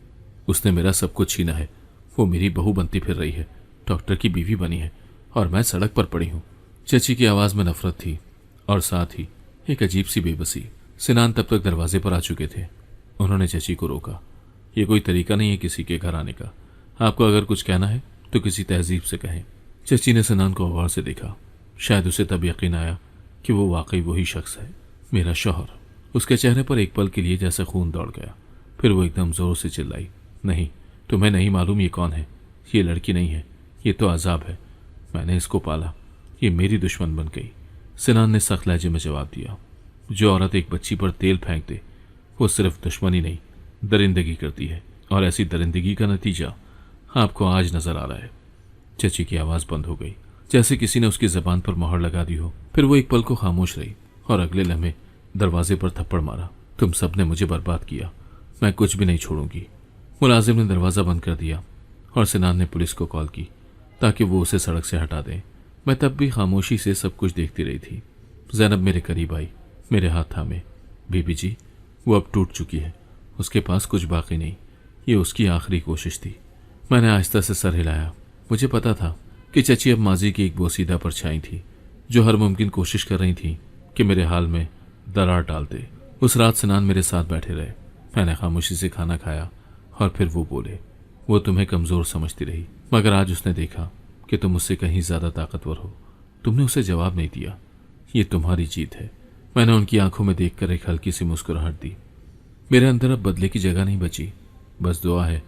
Speaker 1: उसने मेरा सब कुछ छीना है। वो मेरी बहू बनती फिर रही है, डॉक्टर की बीवी बनी है, और मैं सड़क पर पड़ी हूँ। चची की आवाज़ में नफरत थी और साथ ही एक अजीब सी बेबसी। सिनान तब तक दरवाजे पर आ चुके थे। उन्होंने चची को रोका। ये कोई तरीका नहीं है किसी के घर आने का। आपको अगर कुछ कहना है तो किसी तहजीब से कहें। चची ने सिनान को गौर से देखा। शायद उसे तब यकीन आया कि वो वाकई वही शख्स है, मेरा शौहर। उसके चेहरे पर एक पल के लिए जैसे खून दौड़ गया। फिर वो एकदम जोर से चिल्लाई, नहीं, तुम्हें नहीं मालूम ये कौन है? ये लड़की नहीं है, ये तो अजाब है। मैंने इसको पाला, ये मेरी दुश्मन बन गई। सिनान ने सख्त लहजे में जवाब दिया। जो औरत एक बच्ची पर तेल फेंक दे वो सिर्फ दुश्मनी नहीं, दरिंदगी करती है, और ऐसी दरिंदगी का नतीजा आपको आज नजर आ रहा है। चची की आवाज़ बंद हो गई, जैसे किसी ने उसकी जबान पर मोहर लगा दी हो। फिर वो एक पल को खामोश रही और अगले लम्हे दरवाजे पर थप्पड़ मारा। तुम सब ने मुझे बर्बाद किया, मैं कुछ भी नहीं छोड़ूंगी। मुलाजिम ने दरवाज़ा बंद कर दिया और सिनान ने पुलिस को कॉल की ताकि वो उसे सड़क से हटा दें। मैं तब भी खामोशी से सब कुछ देखती रही थी। ज़ैनब मेरे करीब आई, मेरे हाथ थामे। बीबी जी, वो अब टूट चुकी है, उसके पास कुछ बाकी नहीं। ये उसकी आखिरी कोशिश थी। मैंने आहिस्ता से सर हिलाया। मुझे पता था कि चची अब माजी की एक बोसीदा परछाई थी जो हर मुमकिन कोशिश कर रही थी कि मेरे हाल में दरार डाल दे। उस रात सिनान मेरे साथ बैठे रहे। मैंने खामोशी से खाना खाया और फिर वो बोले, वो तुम्हें कमज़ोर समझती रही, मगर आज उसने देखा कि तुम उससे कहीं ज़्यादा ताकतवर हो। तुमने उसे जवाब नहीं दिया, ये तुम्हारी जीत है। मैंने उनकी आंखों में देखकर एक हल्की सी मुस्कुराहट दी। मेरे अंदर अब बदले की जगह नहीं बची, बस दुआ है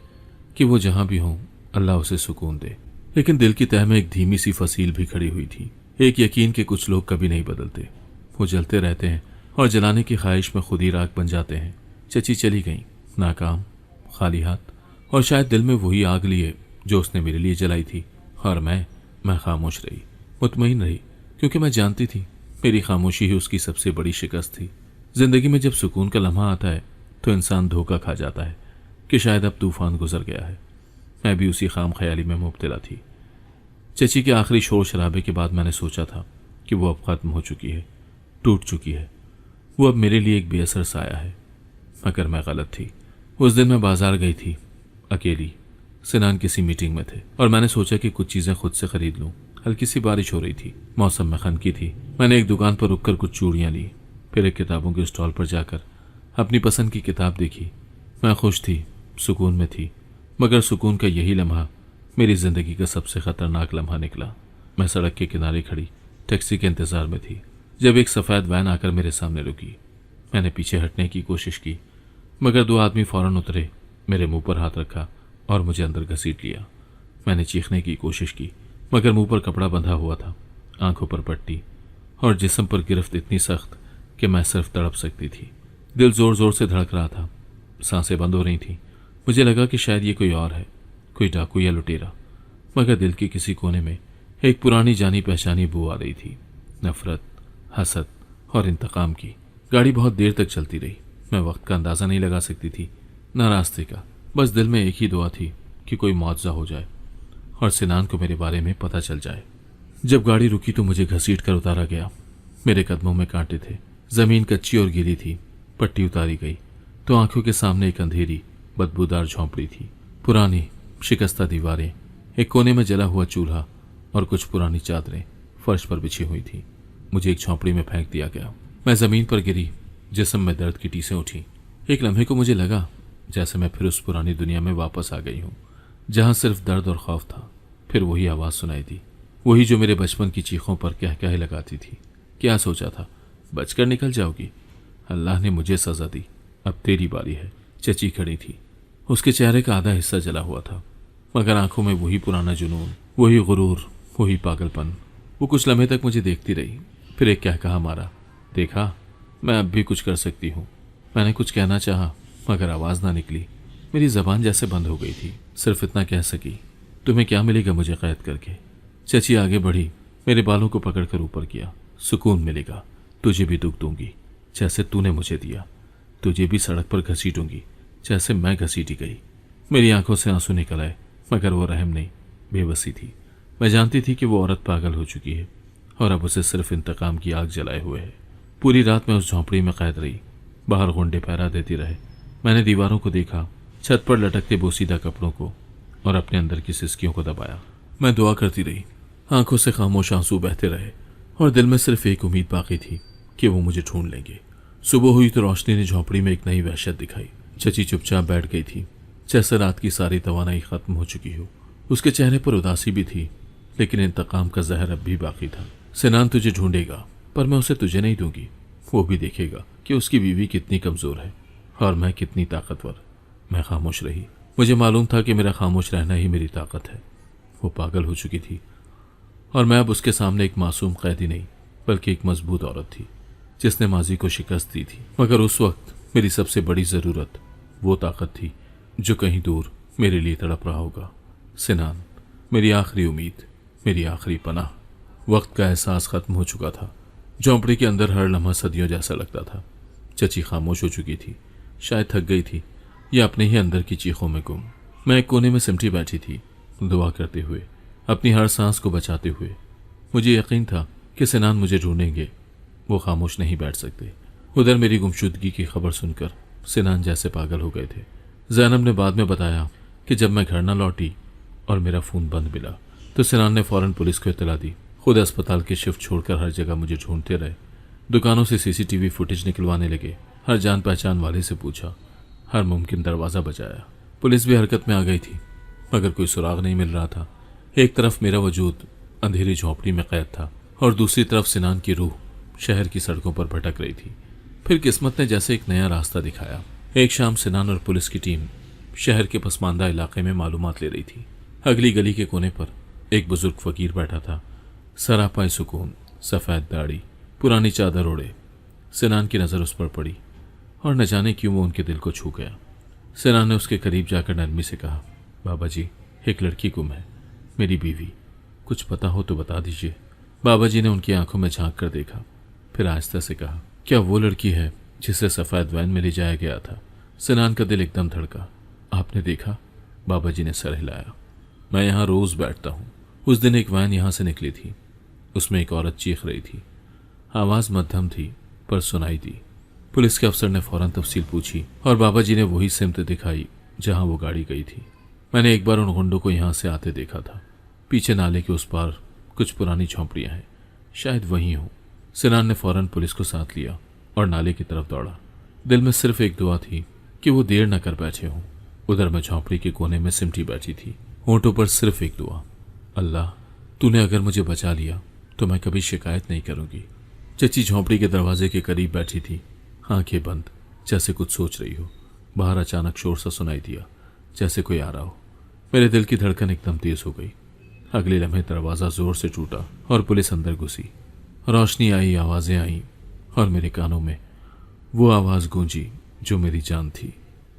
Speaker 1: कि वो जहां भी हो अल्लाह उसे सुकून दे। लेकिन दिल की तह में एक धीमी सी फसील भी खड़ी हुई थी, एक यकीन कि कुछ लोग कभी नहीं बदलते, वो जलते रहते हैं और जलाने की ख्वाहिश में खुद ही राख बन जाते हैं। चची चली गई, नाकाम, खाली हाथ, और शायद दिल में वही आग लिए जो उसने मेरे लिए जलाई थी। और मैं खामोश रही, मुतमईन रही, क्योंकि मैं जानती थी मेरी खामोशी ही उसकी सबसे बड़ी शिकस्त थी। जिंदगी में जब सुकून का लम्हा आता है तो इंसान धोखा खा जाता है कि शायद अब तूफान गुजर गया है। मैं भी उसी खाम ख्याली में मुब्तला थी। चची के आखिरी शोर शराबे के बाद मैंने सोचा था कि वो अब खत्म हो चुकी है, टूट चुकी है, वो अब मेरे लिए एक बेअसर साया है। मगर मैं गलत थी। उस दिन मैं बाजार गई थी अकेली। सिनान किसी मीटिंग में थे और मैंने सोचा कि कुछ चीजें खुद से खरीद लूं। हल्की सी बारिश हो रही थी, मौसम में खनकी थी। मैंने एक दुकान पर रुककर कुछ चूड़ियां ली, फिर एक किताबों के स्टॉल पर जाकर अपनी पसंद की किताब देखी। मैं खुश थी, सुकून में थी, मगर सुकून का यही लम्हा मेरी जिंदगी का सबसे खतरनाक लम्हा निकला। मैं सड़क के किनारे खड़ी टैक्सी के इंतजार में थी जब एक सफ़ेद वैन आकर मेरे सामने रुकी। मैंने पीछे हटने की कोशिश की, मगर दो आदमी फौरन उतरे, मेरे मुंह पर हाथ रखा और मुझे अंदर घसीट लिया। मैंने चीखने की कोशिश की, मगर मुंह पर कपड़ा बंधा हुआ था, आंखों पर पट्टी और जिस्म पर गिरफ्त इतनी सख्त कि मैं सिर्फ तड़प सकती थी। दिल जोर जोर से धड़क रहा था, सांसें बंद हो रही थीं। मुझे लगा कि शायद ये कोई और है, कोई डाकू या लुटेरा, मगर दिल के किसी कोने में एक पुरानी जानी पहचानी बू आ रही थी, नफरत, हसद और इंतकाम की। गाड़ी बहुत देर तक चलती रही। मैं वक्त का अंदाज़ा नहीं लगा सकती थी, न रास्ते का। बस दिल में एक ही दुआ थी कि कोई मुआवजा हो जाए और सिनान को मेरे बारे में पता चल जाए। जब गाड़ी रुकी तो मुझे घसीट कर उतारा गया। मेरे कदमों में कांटे थे, जमीन कच्ची और गीली थी। पट्टी उतारी गई तो आंखों के सामने एक अंधेरी बदबूदार झोंपड़ी थी, पुरानी शिकस्ता दीवारें, एक कोने में जला हुआ चूल्हा और कुछ पुरानी चादरें फर्श पर बिछी हुई थी। मुझे एक झोंपड़ी में फेंक दिया गया। मैं जमीन पर गिरी, जिस्म में दर्द की टीसें उठी। एक लम्हे को मुझे लगा जैसे मैं फिर उस पुरानी दुनिया में वापस आ गई हूँ, जहाँ सिर्फ दर्द और खौफ था। फिर वही आवाज़ सुनाई दी, वही जो मेरे बचपन की चीखों पर कह कह लगाती थी। क्या सोचा था, बचकर निकल जाओगी? अल्लाह ने मुझे सजा दी, अब तेरी बारी है। चची खड़ी थी, उसके चेहरे का आधा हिस्सा जला हुआ था, मगर आंखों में वही पुराना जुनून, वही गुरूर, वही पागलपन। वो कुछ लम्हे तक मुझे देखती रही, फिर एक कहा मारा, देखा, मैं अब भी कुछ कर सकती हूँ। मैंने कुछ कहना चाहा, मगर आवाज़ ना निकली। मेरी जबान जैसे बंद हो गई थी। सिर्फ इतना कह सकी, तुम्हें क्या मिलेगा मुझे कैद करके? चची आगे बढ़ी, मेरे बालों को पकड़कर ऊपर किया। सुकून मिलेगा, तुझे भी दुख दूंगी जैसे तूने मुझे दिया, तुझे भी सड़क पर घसीटूंगी जैसे मैं घसीटी गई। मेरी आंखों से आंसू निकल आए, मगर वो रहम नहीं, बेबसी थी। मैं जानती थी कि वो औरत पागल हो चुकी है और अब उसे सिर्फ इंतकाम की आग जलाए हुए है। पूरी रात मैं उस झोंपड़ी में कैद रही। बाहर गुंडे पहरा देती रहे। मैंने दीवारों को देखा, छत पर लटकते बोसीदा कपड़ों को, और अपने अंदर की सिसकियों को दबाया। मैं दुआ करती रही, आंखों से खामोश आंसू बहते रहे, और दिल में सिर्फ एक उम्मीद बाकी थी कि वो मुझे ढूंढ लेंगे। सुबह हुई तो रोशनी ने झोंपड़ी में एक नई वहशत दिखाई। चची चुपचाप बैठ गई थी, जैसे रात की सारी तवानाई खत्म हो चुकी हो। उसके चेहरे पर उदासी भी थी, लेकिन इंतकाम का जहर अब भी बाकी था। सिनान तुझे ढूंढेगा, पर मैं उसे तुझे नहीं दूंगी। वो भी देखेगा कि उसकी बीवी कितनी कमजोर है और मैं कितनी ताकतवर। मैं खामोश रही। मुझे मालूम था कि मेरा खामोश रहना ही मेरी ताकत है। वो पागल हो चुकी थी और मैं अब उसके सामने एक मासूम कैदी नहीं, बल्कि एक मजबूत औरत थी जिसने माजी को शिकस्त दी थी। मगर उस वक्त मेरी सबसे बड़ी ज़रूरत वो ताकत थी जो कहीं दूर मेरे लिए तड़प रहा होगा। सिनान, मेरी आखिरी उम्मीद, मेरी आखिरी पनाह। वक्त का एहसास खत्म हो चुका था। झोंपड़ी के अंदर हर लम्हा सदियों जैसा लगता था। चची खामोश हो चुकी थी, शायद थक गई थी या अपने ही अंदर की चीखों में गुम। मैं एक कोने में सिमटी बैठी थी, दुआ करते हुए, अपनी हर सांस को बचाते हुए। मुझे यकीन था कि सिनान मुझे ढूंढेंगे, वो खामोश नहीं बैठ सकते। उधर मेरी गुमशुदगी की खबर सुनकर सिनान जैसे पागल हो गए थे। ज़ैनब ने बाद में बताया कि जब मैं घर न लौटी और मेरा फ़ोन बंद मिला तो सिनान ने फ़ौरन पुलिस को इत्तला दी। खुद अस्पताल की शिफ्ट छोड़कर हर जगह मुझे ढूंढते रहे। दुकानों से सीसीटीवी फुटेज निकलवाने लगे, हर जान पहचान वाले से पूछा, हर मुमकिन दरवाज़ा बजाया। पुलिस भी हरकत में आ गई थी, मगर कोई सुराग नहीं मिल रहा था। एक तरफ मेरा वजूद अंधेरी झोंपड़ी में कैद था और दूसरी तरफ सिनान की रूह शहर की सड़कों पर भटक रही थी। फिर किस्मत ने जैसे एक नया रास्ता दिखाया। एक शाम सिनान और पुलिस की टीम शहर के पसमानदा इलाके में मालूमात ले रही थी। अगली गली के कोने पर एक बुजुर्ग फकीर बैठा था, सरापा सुकून, सफ़ेद दाढ़ी, पुरानी चादर ओढ़े। सिनान की नज़र उस पर पड़ी और न जाने क्यों वो उनके दिल को छू गया। सिनान ने उसके करीब जाकर नरमी से कहा, बाबा जी, एक लड़की गुम है, मेरी बीवी, कुछ पता हो तो बता दीजिए। बाबा जी ने उनकी आंखों में झांक कर देखा, फिर आहिस्ता से कहा, क्या वो लड़की है जिसे सफ़ेद वैन में ले जाया गया था? सिनान का दिल एकदम धड़का। आपने देखा? बाबा जी ने सर हिलाया। मैं यहाँ रोज़ बैठता हूँ। उस दिन एक वैन यहाँ से निकली थी, उसमें एक औरत चीख रही थी। आवाज़ मध्यम थी पर सुनाई दी। पुलिस के अफसर ने फौरन तफसील पूछी और बाबा जी ने वही सिमत दिखाई जहाँ वो गाड़ी गई थी। मैंने एक बार उन गुंडों को यहाँ से आते देखा था। पीछे नाले के उस पार कुछ पुरानी झोंपड़ियाँ हैं, शायद वहीं हो। सिनान ने फौरन पुलिस को साथ लिया और नाले की तरफ दौड़ा। दिल में सिर्फ एक दुआ थी कि वो देर न कर बैठे हों। उधर मैं झोंपड़ी के कोने में सिमटी बैठी थी, होंठों पर सिर्फ एक दुआ, अल्लाह, तूने अगर मुझे बचा लिया तो मैं कभी शिकायत नहीं करूंगी। चची झोंपड़ी के दरवाजे के करीब बैठी थी, आंखें बंद, जैसे कुछ सोच रही हो। बाहर अचानक शोर सा सुनाई दिया, जैसे कोई आ रहा हो। मेरे दिल की धड़कन एकदम तेज हो गई। अगले लम्हे दरवाज़ा जोर से टूटा और पुलिस अंदर घुसी। रोशनी आई, आवाज़ें आईं और मेरे कानों में वो आवाज़ गूंजी जो मेरी जान थी,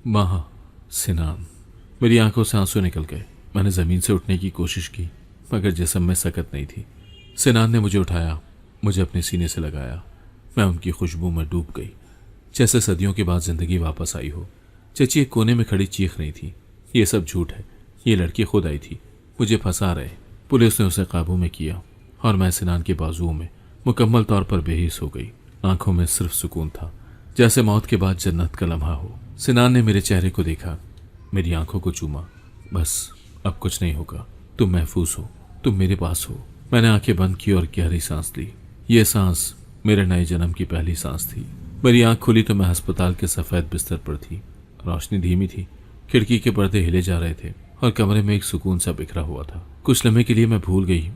Speaker 1: माँ, सिनान। मेरी आंखों से आंसू निकल गए। मैंने ज़मीन से उठने की कोशिश की मगर जिस्म में सकत नहीं थी। सिनान ने मुझे उठाया, मुझे अपने सीने से लगाया। मैं उनकी खुशबू में डूब गई, जैसे सदियों के बाद ज़िंदगी वापस आई हो। चची एक कोने में खड़ी चीख रही थी, ये सब झूठ है, ये लड़की खुद आई थी, मुझे फंसा रहे। पुलिस ने उसे काबू में किया और मैं सिनान के बाजुओं में मुकम्मल तौर पर बेहिस हो गई। आंखों में सिर्फ सुकून था, जैसे मौत के बाद जन्नत का लम्हा हो। सिनान ने मेरे चेहरे को देखा, मेरी आंखों को चूमा। बस अब कुछ नहीं होगा, तुम महफूज हो, तुम मेरे पास हो। मैंने आंखें बंद की और गहरी सांस ली। ये सांस मेरे नए जन्म की पहली सांस थी। मेरी आंख खुली तो मैं अस्पताल के सफ़ेद बिस्तर पर थी। रोशनी धीमी थी, खिड़की के पर्दे हिले जा रहे थे और कमरे में एक सुकून सा बिखरा हुआ था। कुछ लम्हे के लिए मैं भूल गई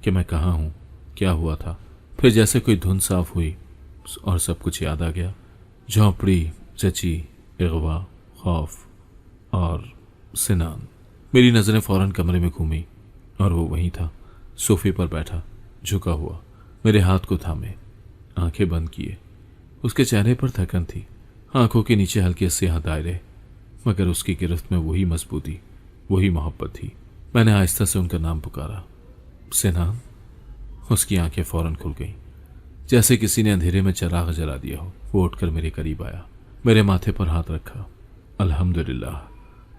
Speaker 1: कि मैं कहाँ हूँ, क्या हुआ था। फिर जैसे कोई धुन साफ हुई और सब कुछ याद आ गया। झोंपड़ी, चची, अगवा, खौफ और सिनान। मेरी नज़रें फौरन कमरे में घूमी और वो वहीं था, सोफे पर बैठा, झुका हुआ, मेरे हाथ को थामे, आंखें बंद किए। उसके चेहरे पर थकन थी, आंखों के नीचे हल्के से दायरे, मगर उसकी गिरफ्त में वही मजबूती, वही मोहब्बत थी। मैंने आहिस्ता से उनका नाम पुकारा, सिनान। उसकी आंखें फौरन खुल गईं, जैसे किसी ने अंधेरे में चिराग जला दिया हो। वो उठकर मेरे करीब आया, मेरे माथे पर हाथ रखा। अल्हम्दुलिल्लाह,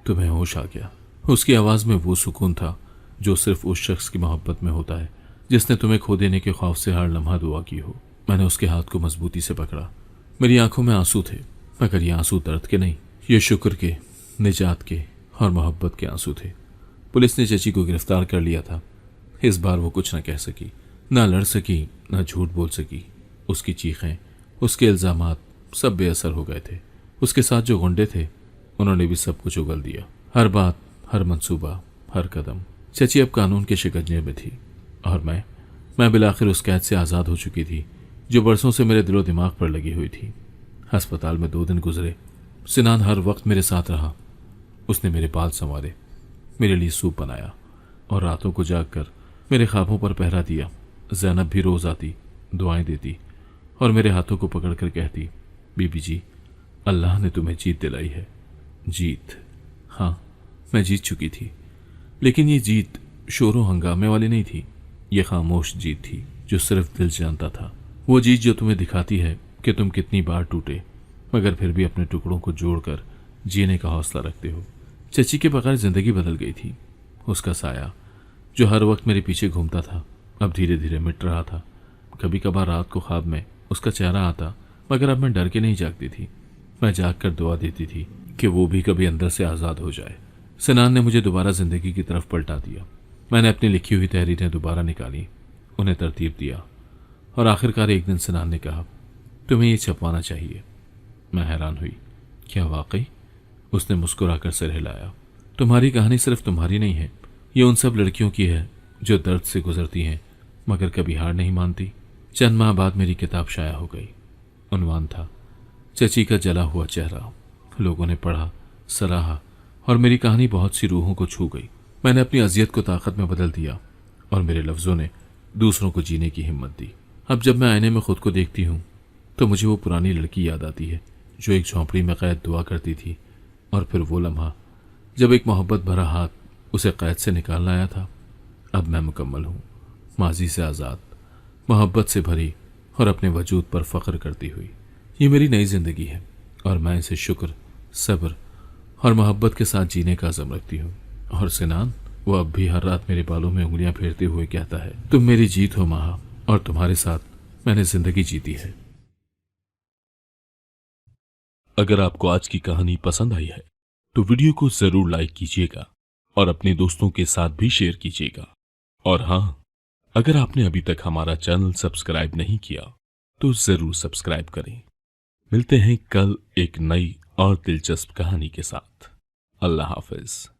Speaker 1: तुम्हें होश आ गया। उसकी आवाज़ में वो सुकून था जो सिर्फ उस शख्स की मोहब्बत में होता है जिसने तुम्हें खो देने के खौफ से हर लम्हा दुआ की हो। मैंने उसके हाथ को मजबूती से पकड़ा। मेरी आंखों में आंसू थे, मगर ये आंसू दर्द के नहीं, ये शुक्र के, निजात के और मोहब्बत के आंसू थे। पुलिस ने चची को गिरफ्तार कर लिया था। इस बार वो कुछ न कह सकी, ना लड़ सकी, ना झूठ बोल सकी। उसकी चीखें, उसके इल्ज़ामात सब बेअसर हो गए थे। उसके साथ जो गुंडे थे उन्होंने भी सब कुछ उगल दिया। हर बात, हर मंसूबा, हर कदम। चची अब कानून के शिकंजे में थी और मैं बिलाखिर उस कैद से आज़ाद हो चुकी थी जो बरसों से मेरे दिलो दिमाग पर लगी हुई थी। अस्पताल में 2 दिन गुजरे। सिनान हर वक्त मेरे साथ रहा। उसने मेरे बाल संवारे, मेरे लिए सूप बनाया और रातों को जागकर मेरे ख्वाबों पर पहरा दिया। ज़ैनब भी रोज़ आती, दुआएं देती और मेरे हाथों को पकड़कर कहती, बीबी जी, अल्लाह ने तुम्हें जीत दिलाई है। जीत? हाँ, मैं जीत चुकी थी, लेकिन ये जीत शोरों हंगामे वाली नहीं थी। ये खामोश जीत थी जो सिर्फ दिल जानता था। वो जीत जो तुम्हें दिखाती है कि तुम कितनी बार टूटे मगर फिर भी अपने टुकड़ों को जोड़कर जीने का हौसला रखते हो। चची के बगैर जिंदगी बदल गई थी। उसका साया जो हर वक्त मेरे पीछे घूमता था अब धीरे धीरे मिट रहा था। कभी कभार रात को ख्वाब में उसका चेहरा आता, मगर अब मैं डर के नहीं जागती थी। मैं जाग कर दुआ देती थी कि वो भी कभी अंदर से आज़ाद हो जाए। सिनान ने मुझे दोबारा जिंदगी की तरफ पलटा दिया। मैंने अपनी लिखी हुई तहरीरें दोबारा निकाली, उन्हें तरतीब दिया और आखिरकार एक दिन सिनान ने कहा, तुम्हें ये छपवाना चाहिए। मैं हैरान हुई, क्या वाकई? उसने मुस्कुराकर सिर हिलाया। तुम्हारी कहानी सिर्फ तुम्हारी नहीं है, ये उन सब लड़कियों की है जो दर्द से गुजरती हैं मगर कभी हार नहीं मानती। चंद माह बाद मेरी किताब शाया हो गई। उन्वान था, चची का जला हुआ चेहरा। लोगों ने पढ़ा, सराहा और मेरी कहानी बहुत सी रूहों को छू गई। मैंने अपनी अजियत को ताकत में बदल दिया और मेरे लफ्ज़ों ने दूसरों को जीने की हिम्मत दी। अब जब मैं आईने में खुद को देखती हूँ तो मुझे वो पुरानी लड़की याद आती है जो एक झोंपड़ी में कैद दुआ करती थी, और फिर वो लम्हा जब एक मोहब्बत भरा हाथ उसे कैद से निकालना आया था। अब मैं मुकम्मल हूँ, माजी से आज़ाद, मोहब्बत से भरी और अपने वजूद पर फ़ख्र करती हुई। ये मेरी नई ज़िंदगी है और मैं इसे शुक्र, सब्र और मोहब्बत के साथ जीने का अज़म रखती हूँ। और सिनान, वो अब भी हर रात मेरे बालों में उंगलियां फेरते हुए कहता है, तुम मेरी जीत हो माहा, और तुम्हारे साथ मैंने ज़िंदगी जीती है।
Speaker 2: अगर आपको आज की कहानी पसंद आई है तो वीडियो को जरूर लाइक कीजिएगा और अपने दोस्तों के साथ भी शेयर कीजिएगा। और हाँ, अगर आपने अभी तक हमारा चैनल सब्सक्राइब नहीं किया तो जरूर सब्सक्राइब करें। मिलते हैं कल एक नई और दिलचस्प कहानी के साथ। अल्लाह हाफिज।